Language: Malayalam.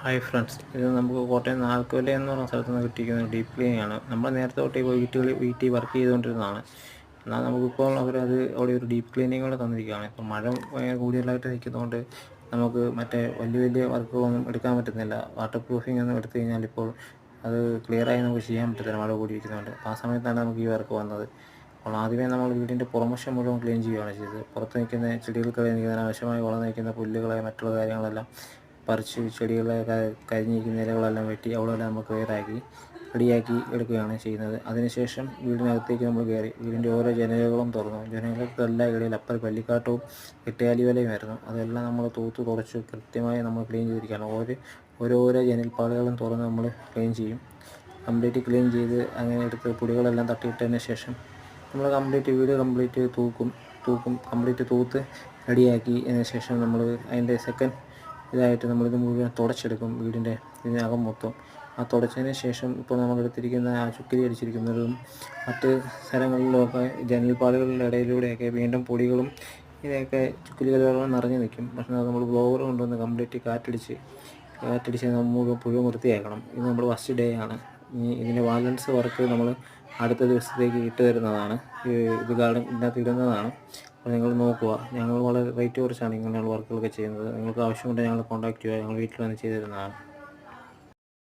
ഹായ് ഫ്രണ്ട്സ്, ഇത് നമുക്ക് കോട്ടയം നാൽക്കുവല എന്ന് പറഞ്ഞ സ്ഥലത്ത് നിന്ന് കിട്ടിയിരിക്കുന്ന ഡീപ്പ് ക്ലീനിങ് ആണ്. നമ്മൾ നേരത്തെ തൊട്ട് ഇപ്പോൾ വീട്ടിൽ വർക്ക് ചെയ്തുകൊണ്ടിരുന്നതാണ്. എന്നാൽ നമുക്കിപ്പോൾ അവരത് അവിടെ ഒരു ഡീപ്പ് ക്ലീനിങ് കൂടെ തന്നിരിക്കുകയാണ്. ഇപ്പം മഴ കൂടുതലായിട്ട് നിൽക്കുന്നതുകൊണ്ട് നമുക്ക് മറ്റേ വലിയ വലിയ വർക്കുകളൊന്നും എടുക്കാൻ പറ്റുന്നില്ല. വാട്ടർ പ്രൂഫിംഗ് ഒന്നും എടുത്തു കഴിഞ്ഞാൽ ഇപ്പോൾ അത് ക്ലിയറായി നമുക്ക് ചെയ്യാൻ പറ്റത്തില്ല, മഴ കൂടിയിരിക്കുന്നുണ്ട്. അപ്പോൾ ആ സമയത്താണ് നമുക്ക് ഈ വർക്ക് വന്നത്. അപ്പോൾ ആദ്യമേ നമ്മൾ വീടിൻ്റെ പുറംവശം മുഴുവൻ ക്ലീൻ ചെയ്യുകയാണ് ചെയ്തത്. പുറത്ത് നിൽക്കുന്ന ചെടികൾക്ക് നിൽക്കുന്ന അനാവശ്യമായി വളർന്നു നിൽക്കുന്ന പുല്ലുകളെ മറ്റുള്ള കാര്യങ്ങളെല്ലാം പറിച്ച് ചെടികളെ കരിഞ്ഞിരിക്കുന്ന ഇലകളെല്ലാം വെട്ടി അവിടെയെല്ലാം നമ്മൾ ക്ലിയറാക്കി റെഡിയാക്കി എടുക്കുകയാണ് ചെയ്യുന്നത്. അതിനുശേഷം വീടിനകത്തേക്ക് നമ്മൾ കയറി വീടിൻ്റെ ഓരോ ജനലുകളും തുറന്നു. ജനലുകൾക്കെല്ലാം ഇടയിൽ അപ്പോൾ പല്ലിക്കാട്ടവും എട്ടുകാലി വലയുമായിരുന്നു. അതെല്ലാം നമ്മൾ തൂത്ത് തുടച്ച് കൃത്യമായി നമ്മൾ ക്ലീൻ ചെയ്തിരിക്കുകയാണ്. ഓരോരോ ജനൽപ്പാടുകളും തുറന്ന് നമ്മൾ ക്ലീൻ ചെയ്യും. കംപ്ലീറ്റ് ക്ലീൻ ചെയ്ത് അങ്ങനെ എടുത്ത് പൊടികളെല്ലാം തട്ടിയിട്ടതിന് ശേഷം നമ്മൾ വീട് കംപ്ലീറ്റ് തൂക്കും കംപ്ലീറ്റ് തൂത്ത് റെഡിയാക്കി അതിന് ശേഷം നമ്മൾ അതിൻ്റെ സെക്കൻഡ് ഇതായിട്ട് നമ്മളിത് മുഴുവൻ തുടച്ചെടുക്കും. വീടിൻ്റെ ഇതിനകം മൊത്തം ആ തുടച്ചതിന് ശേഷം ഇപ്പോൾ നമ്മളെടുത്തിരിക്കുന്ന ആ ചുക്കിലി അടിച്ചിരിക്കുന്നതും മറ്റ് സ്ഥലങ്ങളിലൊക്കെ ജനൽപ്പാടുകളുടെ ഇടയിലൂടെയൊക്കെ വീണ്ടും പൊടികളും ഇതൊക്കെ ചുക്കിലികളും നിറഞ്ഞു നിൽക്കും. പക്ഷേ അത് നമ്മൾ ബ്ലോവർ കൊണ്ടുവന്ന് കംപ്ലീറ്റ് കാറ്റടിച്ച് നമ്മൾ മുഴുവൻ വൃത്തിയാക്കണം. ഇത് നമ്മൾ ഫസ്റ്റ് ഡേ ആണ്. ഇനി ഇതിൻ്റെ ബാലൻസ് വർക്ക് നമ്മൾ അടുത്ത ദിവസത്തേക്ക് ഇട്ട് തരുന്നതാണ്. ഇത് ഇതിനകത്ത് ഇടുന്നതാണ്. അപ്പോൾ നിങ്ങൾ നോക്കുക. ഞങ്ങൾ വളരെ റേറ്റ് കുറച്ചാണ് ഇങ്ങനെയുള്ള വർക്കുകളൊക്കെ ചെയ്യുന്നത്. നിങ്ങൾക്ക് ആവശ്യമുണ്ടെങ്കിൽ ഞങ്ങൾ കോൺടാക്റ്റ് ചെയ്യുക. ഞങ്ങൾ വീട്ടിൽ വന്ന് ചെയ്തു തരുന്നതാണ്.